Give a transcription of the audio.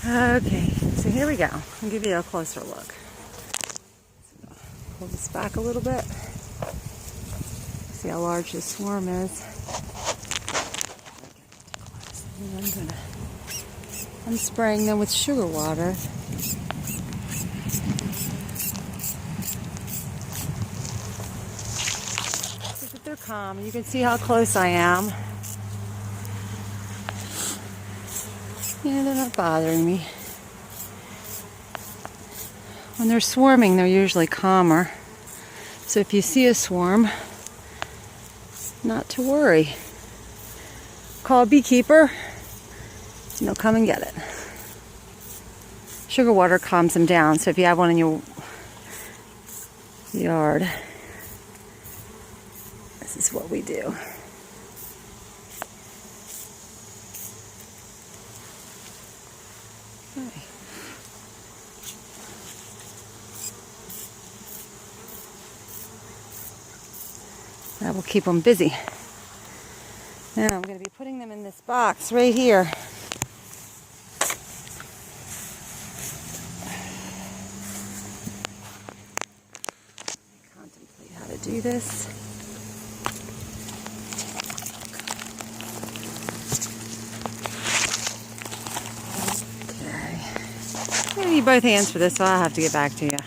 Okay, so here we go. I'll give you a closer look. Pull this back a little bit. See how large this swarm is. And I'm spraying them with sugar water. So that they're calm. You can see how close I am. Yeah, they're not bothering me. When they're swarming, they're usually calmer. So if you see a swarm, not to worry. Call a beekeeper and they'll come and get it. Sugar water calms them down, so if you have one in your yard, this is what we do. Okay. That will keep them busy. Now I'm going to be putting them in this box right here. Contemplate how to do this. Okay. I'm going to need both hands for this, so I'll have to get back to you.